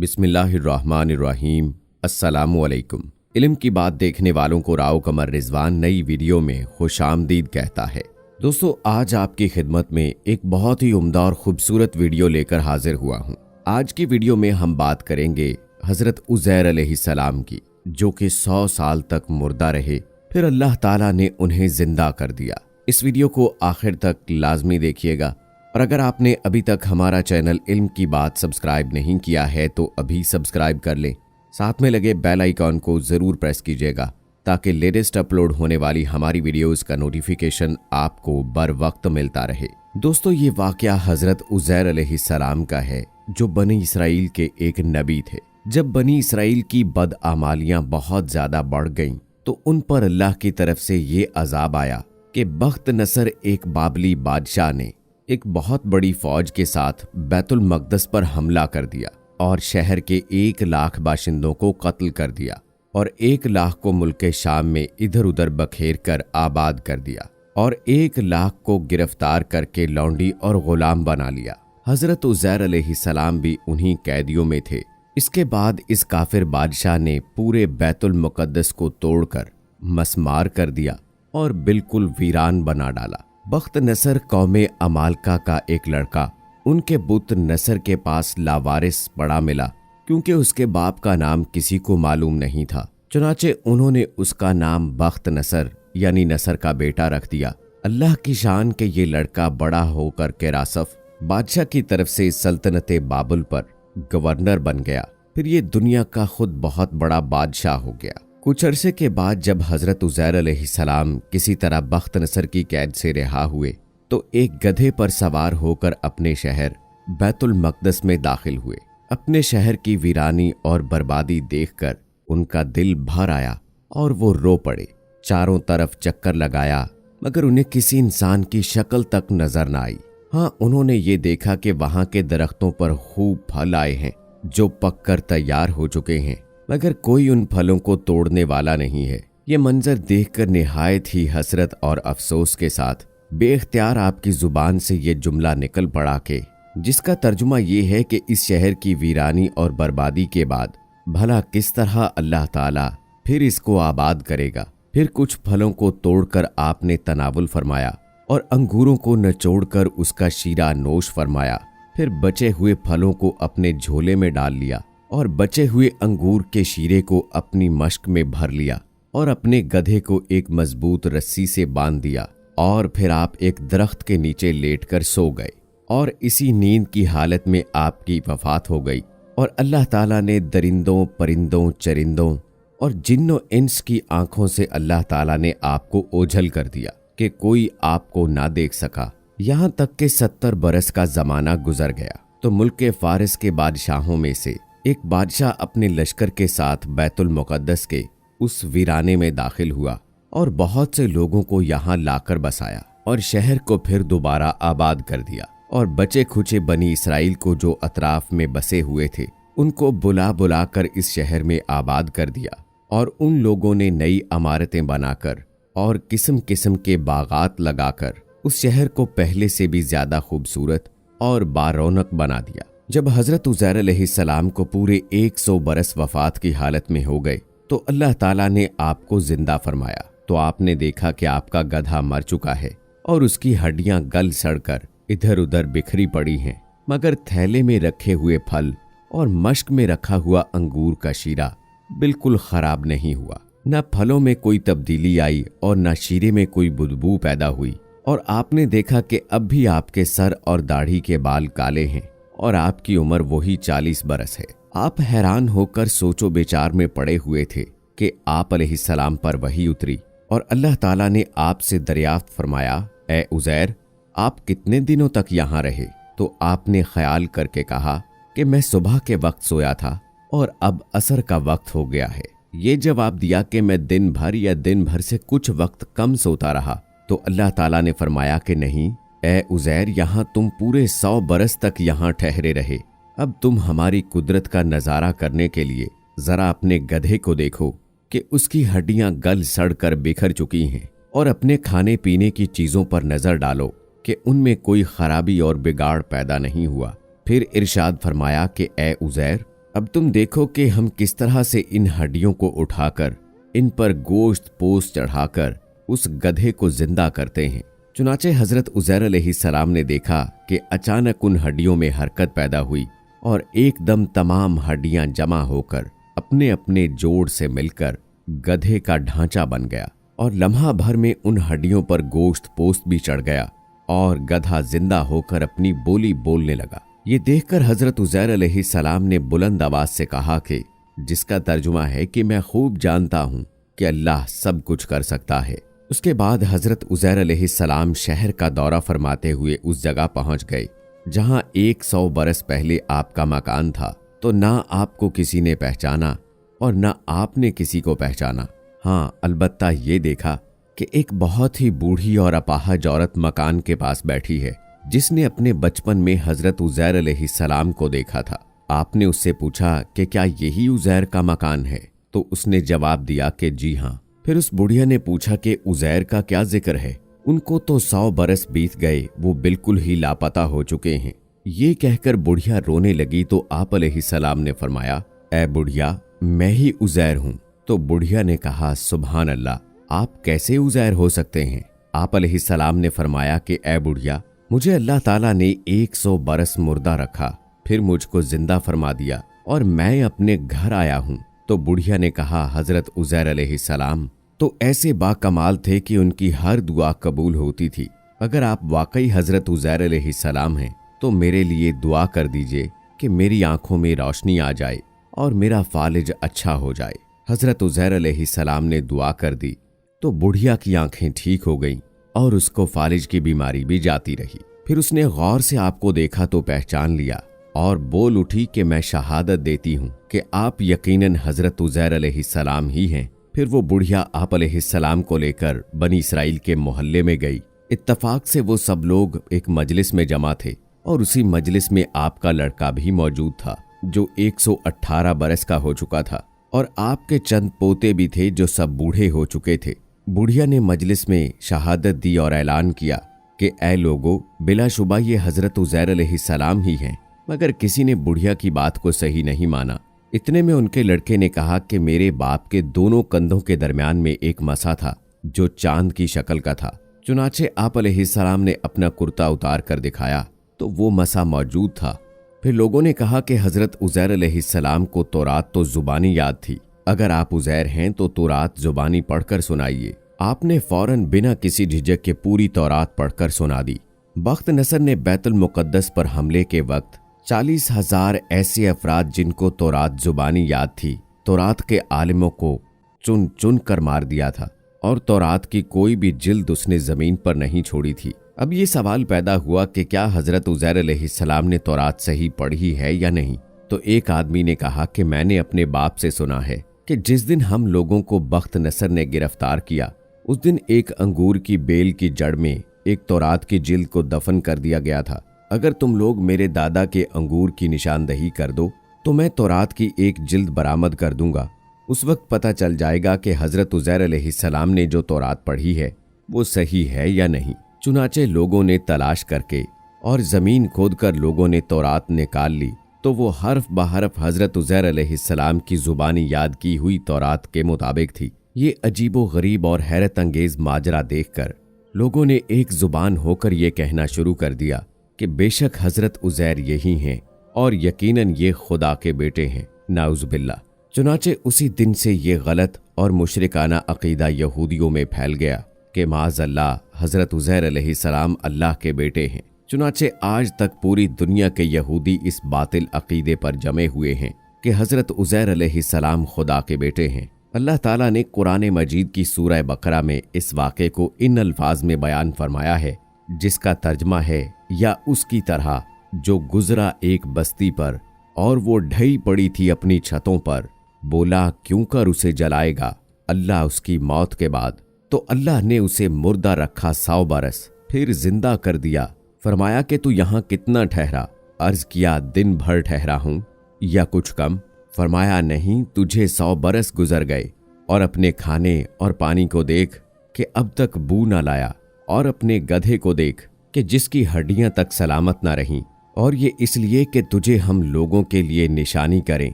बिस्मिल्लाहिर्रहमानिर्रहीम। अस्सलामुअलैकुम। इल्म की बात देखने वालों को राव कमर रिजवान नई वीडियो में खुशामदीद कहता है। दोस्तों, आज आपकी खिदमत में एक बहुत ही उम्दा और खूबसूरत वीडियो लेकर हाजिर हुआ हूँ। आज की वीडियो में हम बात करेंगे हजरत उज़ैर अलैहिस्सलाम की, जो कि 100 साल तक मुर्दा रहे, फिर अल्लाह ताला ने उन्हें जिंदा कर दिया। इस वीडियो को आखिर तक लाजमी देखिएगा, और अगर आपने अभी तक हमारा चैनल इल्म की बात सब्सक्राइब नहीं किया है तो अभी सब्सक्राइब कर लें। साथ में लगे बेल आइकॉन को ज़रूर प्रेस कीजिएगा ताकि लेटेस्ट अपलोड होने वाली हमारी वीडियोस का नोटिफिकेशन आपको बर वक्त मिलता रहे। दोस्तों, ये वाकया हजरत उज़ैर अलैहिस्सलाम का है, जो बनी इसराइल के एक नबी थे। जब बनी इसराइल की बदआमालियां बहुत ज्यादा बढ़ गईं तो उन पर अल्लाह की तरफ से ये अजाब आया कि बख्त नसर एक बाबली बादशाह ने एक बहुत बड़ी फौज के साथ बैतुल मकदस पर हमला कर दिया और शहर के 1 लाख बाशिंदों को कत्ल कर दिया और 1 लाख को मुल्क शाम में इधर उधर बखेर कर आबाद कर दिया और 1 लाख को गिरफ्तार करके लौंडी और गुलाम बना लिया। हजरत उज़ैर अलैहिस्सलाम भी उन्हीं कैदियों में थे। इसके बाद इस काफिर बादशाह ने पूरे बैतुल मुकद्दस को तोड़कर मसमार कर दिया और बिल्कुल वीरान बना डाला। बख्त नसर कौमे अमालका का एक लड़का उनके बुत नसर के पास लावारिस पड़ा मिला, क्योंकि उसके बाप का नाम किसी को मालूम नहीं था। चुनाचे उन्होंने उसका नाम बख्त नसर यानी नसर का बेटा रख दिया। अल्लाह की शान के ये लड़का बड़ा होकर के रासफ बादशाह की तरफ से सल्तनत बाबुल पर गवर्नर बन गया। फिर ये दुनिया का खुद बहुत बड़ा बादशाह हो गया। कुछ अरसे के बाद जब हजरत उज़ैर अलैहिस्सलाम किसी तरह बख्त नसर की कैद से रिहा हुए तो एक गधे पर सवार होकर अपने शहर बैतुल मकदस में दाखिल हुए। अपने शहर की वीरानी और बर्बादी देखकर उनका दिल भर आया और वो रो पड़े। चारों तरफ चक्कर लगाया मगर उन्हें किसी इंसान की शक्ल तक नजर न आई। हाँ, उन्होंने ये देखा कि वहां के दरख्तों पर खूब फल आए हैं जो पककर तैयार हो चुके हैं, मगर कोई उन फलों को तोड़ने वाला नहीं है। ये मंजर देखकर निहायत ही हसरत और अफसोस के साथ बेख्तियार आपकी जुबान से ये जुमला निकल पड़ा के जिसका तर्जुमा ये है कि इस शहर की वीरानी और बर्बादी के बाद भला किस तरह अल्लाह ताला फिर इसको आबाद करेगा। फिर कुछ फलों को तोड़कर आपने तनावुल फरमाया और अंगूरों को नचोड़कर उसका शीरा नोश फरमाया। फिर बचे हुए फलों को अपने झोले में डाल लिया और बचे हुए अंगूर के शीरे को अपनी मश्क में भर लिया और अपने गधे को एक मजबूत रस्सी से बांध दिया और फिर आप एक दरख्त के नीचे लेटकर सो गए और इसी नींद की हालत में आपकी वफात हो गई। और अल्लाह ताला ने दरिंदों, परिंदों, चरिंदों और जिन्नो इंस की आंखों से अल्लाह ताला ने आपको ओझल कर दिया कि कोई आपको ना देख सका। यहाँ तक के 70 बरस का जमाना गुजर गया तो मुल्क फारिस के बादशाहों में से एक बादशाह अपने लश्कर के साथ बैतुल मुकद्दस के उस वीराने में दाखिल हुआ और बहुत से लोगों को यहाँ लाकर बसाया और शहर को फिर दोबारा आबाद कर दिया। और बचे खुचे बनी इसराइल को जो अतराफ में बसे हुए थे उनको बुला बुला कर इस शहर में आबाद कर दिया और उन लोगों ने नई इमारतें बनाकर और किस्म किस्म के बागात लगाकर उस शहर को पहले से भी ज्यादा खूबसूरत और बारौनक बना दिया। जब हजरत उज़ैर अलैहिस्सलाम को पूरे 100 बरस वफात की हालत में हो गए तो अल्लाह ताला ने आपको जिंदा फरमाया तो आपने देखा कि आपका गधा मर चुका है और उसकी हड्डियां गल सड़कर इधर उधर बिखरी पड़ी हैं, मगर थैले में रखे हुए फल और मश्क में रखा हुआ अंगूर का शीरा बिल्कुल खराब नहीं हुआ। न फलों में कोई तब्दीली आई और न शीरे में कोई बदबू पैदा हुई। और आपने देखा कि अब भी आपके सर और दाढ़ी के बाल काले हैं और आपकी उम्र वही 40 बरस है। आप हैरान होकर सोचो विचार में पड़े हुए थे कि आप अलैहिस्सलाम पर वही उतरी और अल्लाह ताला ने आपसे दरियाफ्त फरमाया, ए उज़ैर, आप कितने दिनों तक यहाँ रहे? तो आपने ख्याल करके कहा कि मैं सुबह के वक्त सोया था और अब असर का वक्त हो गया है। ये जवाब दिया कि मैं दिन भर या दिन भर से कुछ वक्त कम सोता रहा। तो अल्लाह ताला ने फरमाया कि नहीं, ए उज़ैर, यहाँ तुम पूरे 100 बरस तक यहाँ ठहरे रहे। अब तुम हमारी कुदरत का नज़ारा करने के लिए जरा अपने गधे को देखो कि उसकी हड्डियां गल सड़ कर बिखर चुकी हैं और अपने खाने पीने की चीजों पर नजर डालो कि उनमें कोई खराबी और बिगाड़ पैदा नहीं हुआ। फिर इरशाद फरमाया कि ए उज़ैर, अब तुम देखो कि हम किस तरह से इन हड्डियों को उठाकर इन पर गोश्त पोस्त चढ़ाकर उस गधे को जिंदा करते हैं। चुनाचे हजरत उज़ैर अलैहिस्सलाम ने देखा कि अचानक उन हड्डियों में हरकत पैदा हुई और एकदम तमाम हड्डियां जमा होकर अपने अपने जोड़ से मिलकर गधे का ढांचा बन गया और लम्हा भर में उन हड्डियों पर गोश्त पोस्त भी चढ़ गया और गधा जिंदा होकर अपनी बोली बोलने लगा। ये देखकर हजरत उज़ैर अलैहिस्सलाम ने बुलंद आवाज से कहा कि जिसका तर्जुमा है कि मैं खूब जानता हूं कि अल्लाह सब कुछ कर सकता है। उसके बाद हजरत उज़ैर अलैहिस्सलाम शहर का दौरा फरमाते हुए उस जगह पहुंच गए जहां 100 बरस पहले आपका मकान था। तो ना आपको किसी ने पहचाना और ना आपने किसी को पहचाना। हाँ, अलबत्ता ये देखा कि एक बहुत ही बूढ़ी और अपाहज औरत मकान के पास बैठी है जिसने अपने बचपन में हजरत उज़ैर अलैहिस्सलाम को देखा था। आपने उससे पूछा कि क्या यही उज़ैर का मकान है? तो उसने जवाब दिया कि जी हाँ। फिर उस बुढ़िया ने पूछा कि उज़ैर का क्या जिक्र है? उनको तो 100 बरस बीत गए, वो बिल्कुल ही लापता हो चुके हैं। ये कहकर बुढ़िया रोने लगी तो आप अलैहिस्सलाम ने फरमाया, ऐ बुढ़िया, मैं ही उज़ैर हूँ। तो बुढ़िया ने कहा, सुभान अल्लाह, आप कैसे उज़ैर हो सकते हैं? आप अलैहिस्सलाम ने फरमाया कि ऐ बुढ़िया, मुझे अल्लाह ताला ने 100 बरस मुर्दा रखा, फिर मुझको जिंदा फरमा दिया और मैं अपने घर आया हूँ। तो बुढ़िया ने कहा, हजरत उज़ैर अलैहिस्सलाम तो ऐसे बाकमाल थे कि उनकी हर दुआ कबूल होती थी। अगर आप वाकई हजरत उज़ैर अलैहिस्सलाम हैं तो मेरे लिए दुआ कर दीजिए कि मेरी आंखों में रोशनी आ जाए और मेरा फालिज अच्छा हो जाए। हजरत उज़ैर अलैहिस्सलाम ने दुआ कर दी तो बुढ़िया की आंखें ठीक हो गईं और उसको फालिज की बीमारी भी जाती रही। फिर उसने गौर से आपको देखा तो पहचान लिया और बोल उठी कि मैं शहादत देती हूँ कि आप यकीनन हजरत उज़ैर अलैहिस्सलाम ही हैं। फिर वो बुढ़िया आप अलैहिस्सलाम को लेकर बनी इसराइल के मोहल्ले में गई। इत्तफाक से वो सब लोग एक मजलिस में जमा थे और उसी मजलिस में आपका लड़का भी मौजूद था जो 118 बरस का हो चुका था और आपके चंद पोते भी थे जो सब बूढ़े हो चुके थे। बुढ़िया ने मजलिस में शहादत दी और ऐलान किया कि ऐ लोगों, बिलाशुबा ये हजरत उज़ैर अलैहिस्सलाम ही हैं। मगर किसी ने बुढ़िया की बात को सही नहीं माना। इतने में उनके लड़के ने कहा कि मेरे बाप के दोनों कंधों के दरमियान में एक मसा था जो चांद की शक्ल का था। चुनाचे आप अलैहिस्सलाम ने अपना कुर्ता उतार कर दिखाया तो वो मसा मौजूद था। फिर लोगों ने कहा कि हजरत उज़ैर अलैहिस्सलाम को तौरात तो जुबानी याद थी, अगर आप उज़ैर हैं तो तौरात जुबानी पढ़कर सुनाइए। आपने फौरन बिना किसी झिझक के पूरी तौरात पढ़कर सुना दी। बख्त नसर ने बैतुल मुक़द्दस पर हमले के वक्त 40,000 ऐसे अफराद जिनको तौरात जुबानी याद थी, तौरात के आलिमों को चुन चुन कर मार दिया था और तौरात की कोई भी जिल्द उसने जमीन पर नहीं छोड़ी थी। अब ये सवाल पैदा हुआ कि क्या हजरत उज़ैर अलैहिस्सलाम ने तौरात सही पढ़ी है या नहीं। तो एक आदमी ने कहा कि मैंने अपने बाप से सुना है कि जिस दिन हम लोगों को बख्त नसर ने गिरफ्तार किया उस दिन एक अंगूर की बेल की जड़ में एक तौरात की जिल्द को दफन कर दिया गया था। अगर तुम लोग मेरे दादा के अंगूर की निशानदही कर दो तो मैं तौरात की एक जिल्द बरामद कर दूंगा। उस वक्त पता चल जाएगा कि हजरत उज़ैर अलैहिस्सलाम ने जो तौरात पढ़ी है वो सही है या नहीं। चुनाचे लोगों ने तलाश करके और जमीन खोदकर लोगों ने तौरात निकाल ली तो वो हर्फ बहरफ हजरत उज़ैर अलैहिस्सलाम की जुबानी याद की हुई तौरात के मुताबिक थी। ये अजीबो गरीब और हैरत अंगेज माजरा देखकर लोगों ने एक जुबान होकर ये कहना शुरू कर दिया कि बेशक हजरत उज़ैर यही हैं और यकीनन ये खुदा के बेटे हैं, नाउज़ुबिल्लाह। चुनाचे उसी दिन से ये गलत और मुशरिकाना अकीदा यहूदियों में फैल गया कि माज़अल्लाह हजरत उज़ैर अलैहिस्सलाम अल्लाह के बेटे हैं। चुनाचे आज तक पूरी दुनिया के यहूदी इस बातिल अकीदे पर जमे हुए हैं कि हजरत उज़ैर अलैहिस्सलाम खुदा के बेटे हैं। अल्लाह ताला ने कुरान मजीद की सूरह बकरा में इस वाक़े को इन अल्फाज में बयान फरमाया है जिसका तर्जमा है, या उसकी तरह जो गुजरा एक बस्ती पर और वो ढही पड़ी थी अपनी छतों पर, बोला क्यों कर उसे जलाएगा अल्लाह उसकी मौत के बाद। तो अल्लाह ने उसे मुर्दा रखा 100 बरस, फिर जिंदा कर दिया। फरमाया कि तू यहाँ कितना ठहरा? अर्ज किया दिन भर ठहरा हूँ या कुछ कम। फरमाया नहीं, तुझे 100 बरस गुजर गए। और अपने खाने और पानी को देख कि अब तक बू ना लाया, और अपने गधे को देख कि जिसकी हड्डियां तक सलामत ना रहीं। और ये इसलिए कि तुझे हम लोगों के लिए निशानी करें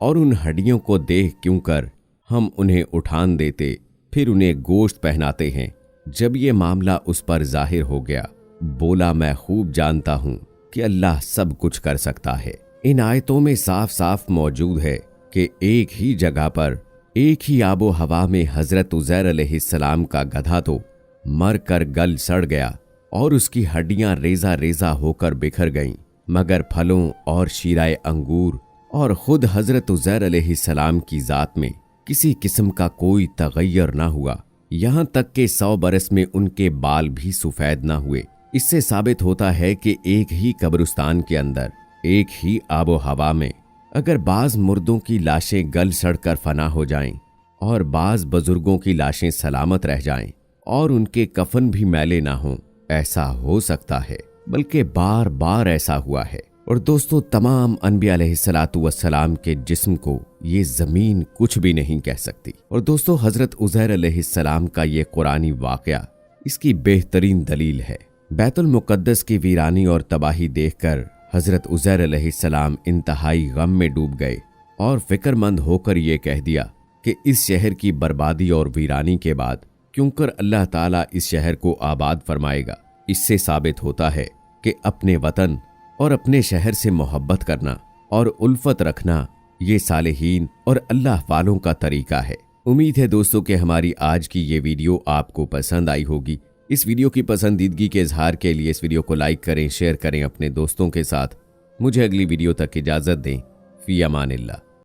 और उन हड्डियों को देख क्यों कर हम उन्हें उठान देते, फिर उन्हें गोश्त पहनाते हैं। जब ये मामला उस पर जाहिर हो गया, बोला, मैं खूब जानता हूं कि अल्लाह सब कुछ कर सकता है। इन आयतों में साफ साफ मौजूद है कि एक ही जगह पर एक ही आबो हवा में हजरत उज़ैर अलैहिस्सलाम का गधा तो मर कर गल सड़ गया और उसकी हड्डियां रेजा रेजा होकर बिखर गईं, मगर फलों और शीराए अंगूर और खुद हजरत उज़ैर अलैहिस्सलाम की जात में किसी किस्म का कोई तगय्युर ना हुआ। यहाँ तक कि 100 बरस में उनके बाल भी सफेद ना हुए। इससे साबित होता है कि एक ही कब्रिस्तान के अंदर एक ही आबो हवा में अगर बाज मुर्दों की लाशें गल सड़कर फना हो जाएं और बाज बुजुर्गों की लाशें सलामत रह जाएं और उनके कफन भी मैले ना हों, ऐसा हो सकता है, बल्कि बार बार ऐसा हुआ है। और दोस्तों, तमाम अनबिया अलैहिस्सलातु वस्सलाम के जिस्म को ये जमीन कुछ भी नहीं कह सकती। और दोस्तों, हजरत उज़ैर अलैहिस्सलाम का ये कुरानी वाकया इसकी बेहतरीन दलील है। बैतुल मुक़द्दस की वीरानी और तबाही देखकर हजरत उज़ैर अलैहिस्सलाम इंतहाई गम में डूब गए और फिक्रमंद होकर ये कह दिया कि इस शहर की बर्बादी और वीरानी के बाद क्योंकर अल्लाह ताला इस शहर को आबाद फरमाएगा। इससे साबित होता है कि अपने वतन और अपने शहर से मोहब्बत करना और उल्फत रखना ये सालेहीन और अल्लाह वालों का तरीका है। उम्मीद है दोस्तों कि हमारी आज की ये वीडियो आपको पसंद आई होगी। इस वीडियो की पसंदीदगी के इजहार के लिए इस वीडियो को लाइक करें, शेयर करें अपने दोस्तों के साथ। मुझे अगली वीडियो तक इजाज़त दें। फ़ी अमानिल्लाह।